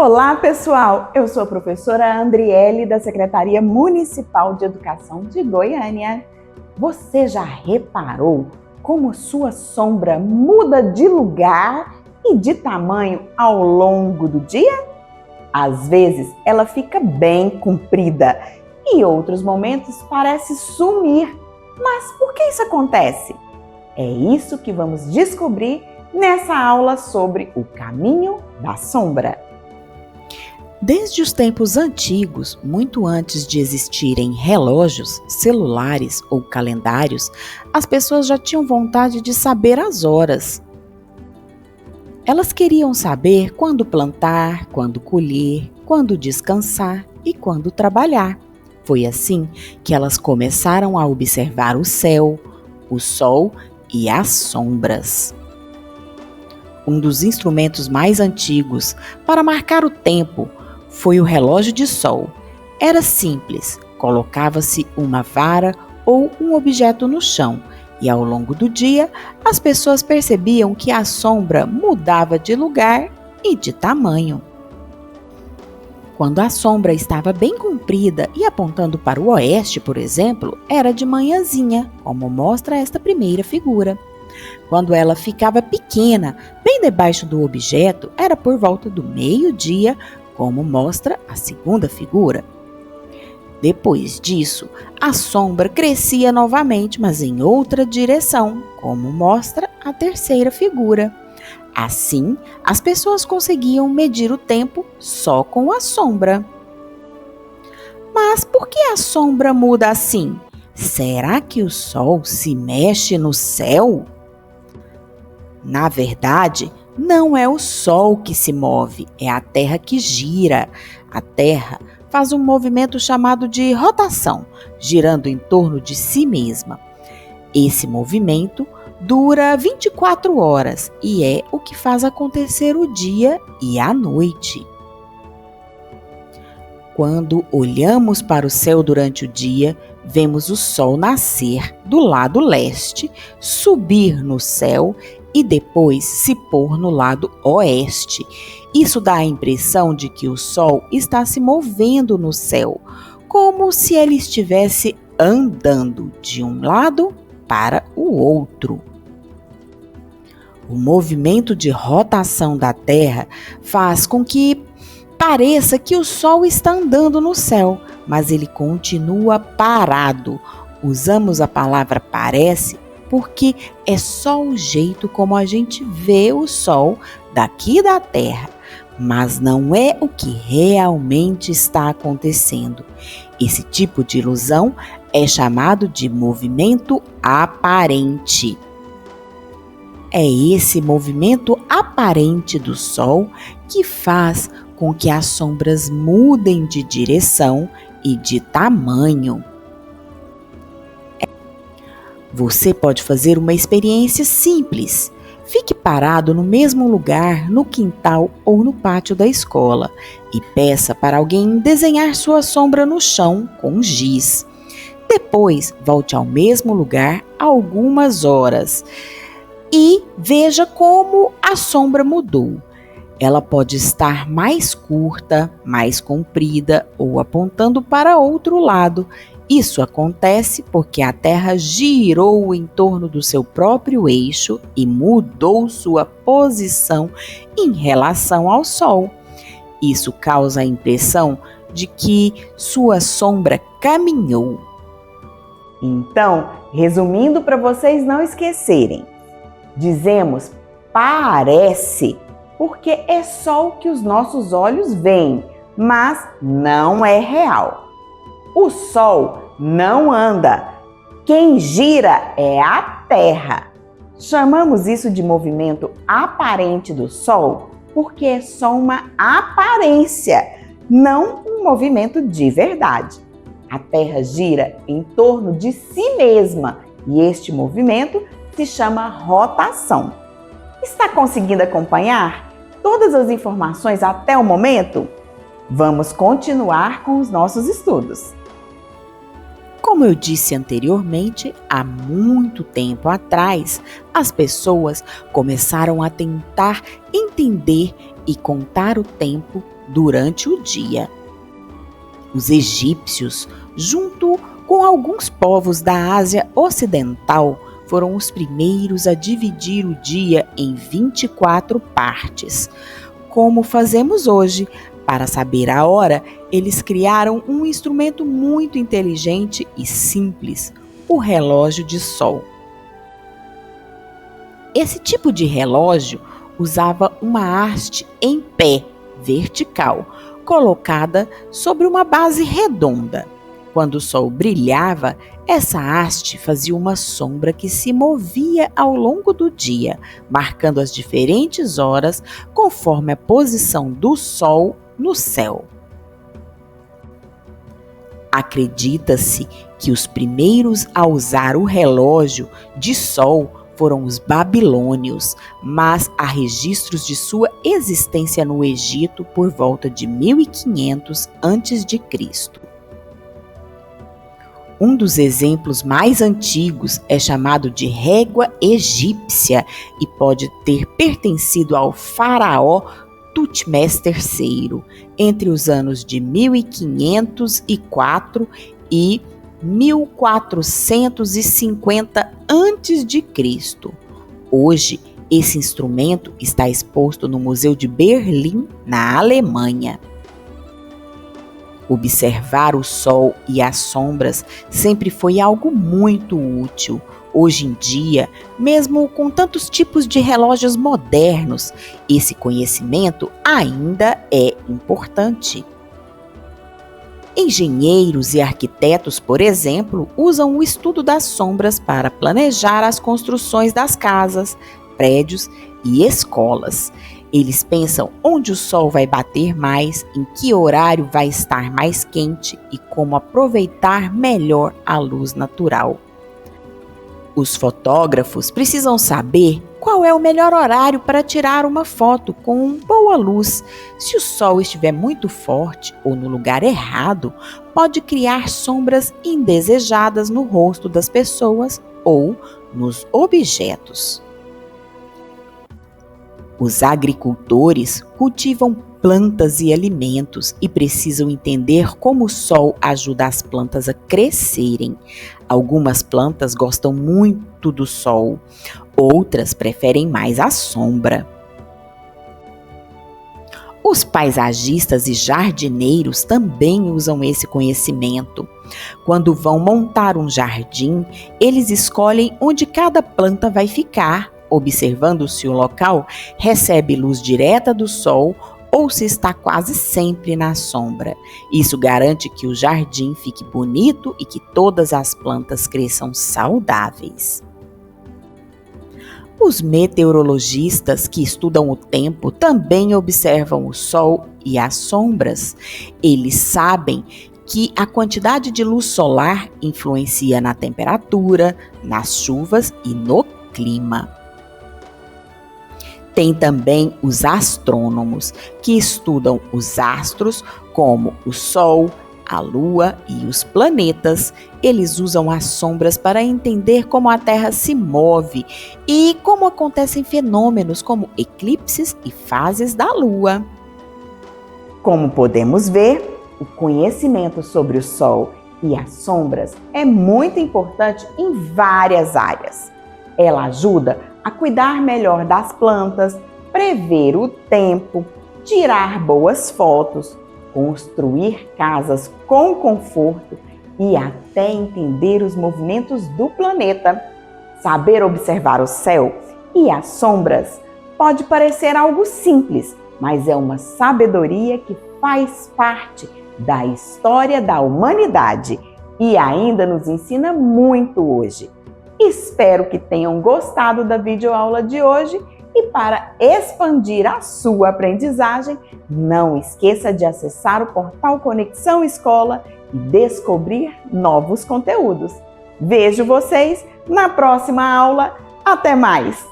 Olá, pessoal! Eu sou a professora Andriele, da Secretaria Municipal de Educação de Goiânia. Você já reparou como sua sombra muda de lugar e de tamanho ao longo do dia? Às vezes, ela fica bem comprida e em outros momentos parece sumir. Mas por que isso acontece? É isso que vamos descobrir nessa aula sobre o caminho da sombra. Desde os tempos antigos, muito antes de existirem relógios, celulares ou calendários, as pessoas já tinham vontade de saber as horas. Elas queriam saber quando plantar, quando colher, quando descansar e quando trabalhar. Foi assim que elas começaram a observar o céu, o sol e as sombras. Um dos instrumentos mais antigos para marcar o tempo foi o relógio de sol. Era simples, colocava-se uma vara ou um objeto no chão e ao longo do dia as pessoas percebiam que a sombra mudava de lugar e de tamanho. Quando a sombra estava bem comprida e apontando para o oeste, por exemplo, era de manhãzinha, como mostra esta primeira figura. Quando ela ficava pequena, bem debaixo do objeto, era por volta do meio-dia, como mostra a segunda figura. Depois disso, a sombra crescia novamente, mas em outra direção, como mostra a terceira figura. Assim, as pessoas conseguiam medir o tempo só com a sombra. Mas por que a sombra muda assim? Será que o sol se mexe no céu? Na verdade, não é o Sol que se move, é a Terra que gira. A Terra faz um movimento chamado de rotação, girando em torno de si mesma. Esse movimento dura 24 horas e é o que faz acontecer o dia e a noite. Quando olhamos para o céu durante o dia, vemos o Sol nascer do lado leste, subir no céu e depois se pôr no lado oeste. Isso dá a impressão de que o Sol está se movendo no céu, como se ele estivesse andando de um lado para o outro. O movimento de rotação da Terra faz com que pareça que o Sol está andando no céu, mas ele continua parado. Usamos a palavra parece porque é só o jeito como a gente vê o Sol daqui da Terra, mas não é o que realmente está acontecendo. Esse tipo de ilusão é chamado de movimento aparente. É esse movimento aparente do Sol que faz com que as sombras mudem de direção e de tamanho. Você pode fazer uma experiência simples. Fique parado no mesmo lugar, no quintal ou no pátio da escola e peça para alguém desenhar sua sombra no chão com giz. Depois, volte ao mesmo lugar algumas horas e veja como a sombra mudou. Ela pode estar mais curta, mais comprida ou apontando para outro lado. Isso acontece porque a Terra girou em torno do seu próprio eixo e mudou sua posição em relação ao Sol. Isso causa a impressão de que sua sombra caminhou. Então, resumindo para vocês não esquecerem, dizemos parece porque é só o que os nossos olhos veem, mas não é real. O Sol não anda. Quem gira é a Terra. Chamamos isso de movimento aparente do Sol porque é só uma aparência, não um movimento de verdade. A Terra gira em torno de si mesma e este movimento se chama rotação. Está conseguindo acompanhar todas as informações até o momento? Vamos continuar com os nossos estudos. Como eu disse anteriormente, há muito tempo atrás, as pessoas começaram a tentar entender e contar o tempo durante o dia. Os egípcios, junto com alguns povos da Ásia Ocidental, foram os primeiros a dividir o dia em 24 partes. Como fazemos hoje, para saber a hora, eles criaram um instrumento muito inteligente e simples, o relógio de sol. Esse tipo de relógio usava uma haste em pé, vertical, colocada sobre uma base redonda. Quando o sol brilhava, essa haste fazia uma sombra que se movia ao longo do dia, marcando as diferentes horas conforme a posição do sol no céu. Acredita-se que os primeiros a usar o relógio de sol foram os babilônios, mas há registros de sua existência no Egito por volta de 1500 a.C. Um dos exemplos mais antigos é chamado de régua egípcia e pode ter pertencido ao faraó Tutmés III entre os anos de 1504 e 1450 a.C. Hoje, esse instrumento está exposto no Museu de Berlim, na Alemanha. Observar o sol e as sombras sempre foi algo muito útil. Hoje em dia, mesmo com tantos tipos de relógios modernos, esse conhecimento ainda é importante. Engenheiros e arquitetos, por exemplo, usam o estudo das sombras para planejar as construções das casas, prédios e escolas. Eles pensam onde o sol vai bater mais, em que horário vai estar mais quente e como aproveitar melhor a luz natural. Os fotógrafos precisam saber qual é o melhor horário para tirar uma foto com boa luz. Se o sol estiver muito forte ou no lugar errado, pode criar sombras indesejadas no rosto das pessoas ou nos objetos. Os agricultores cultivam plantas e alimentos e precisam entender como o sol ajuda as plantas a crescerem. Algumas plantas gostam muito do sol, outras preferem mais a sombra. Os paisagistas e jardineiros também usam esse conhecimento. Quando vão montar um jardim, eles escolhem onde cada planta vai ficar, observando se o local recebe luz direta do sol ou se está quase sempre na sombra. Isso garante que o jardim fique bonito e que todas as plantas cresçam saudáveis. Os meteorologistas que estudam o tempo também observam o sol e as sombras. Eles sabem que a quantidade de luz solar influencia na temperatura, nas chuvas e no clima. Tem também os astrônomos, que estudam os astros, como o Sol, a Lua e os planetas. Eles usam as sombras para entender como a Terra se move e como acontecem fenômenos como eclipses e fases da Lua. Como podemos ver, o conhecimento sobre o Sol e as sombras é muito importante em várias áreas. Ela ajuda a cuidar melhor das plantas, prever o tempo, tirar boas fotos, construir casas com conforto e até entender os movimentos do planeta. Saber observar o céu e as sombras pode parecer algo simples, mas é uma sabedoria que faz parte da história da humanidade e ainda nos ensina muito hoje. Espero que tenham gostado da videoaula de hoje e para expandir a sua aprendizagem, não esqueça de acessar o portal Conexão Escola e descobrir novos conteúdos. Vejo vocês na próxima aula. Até mais!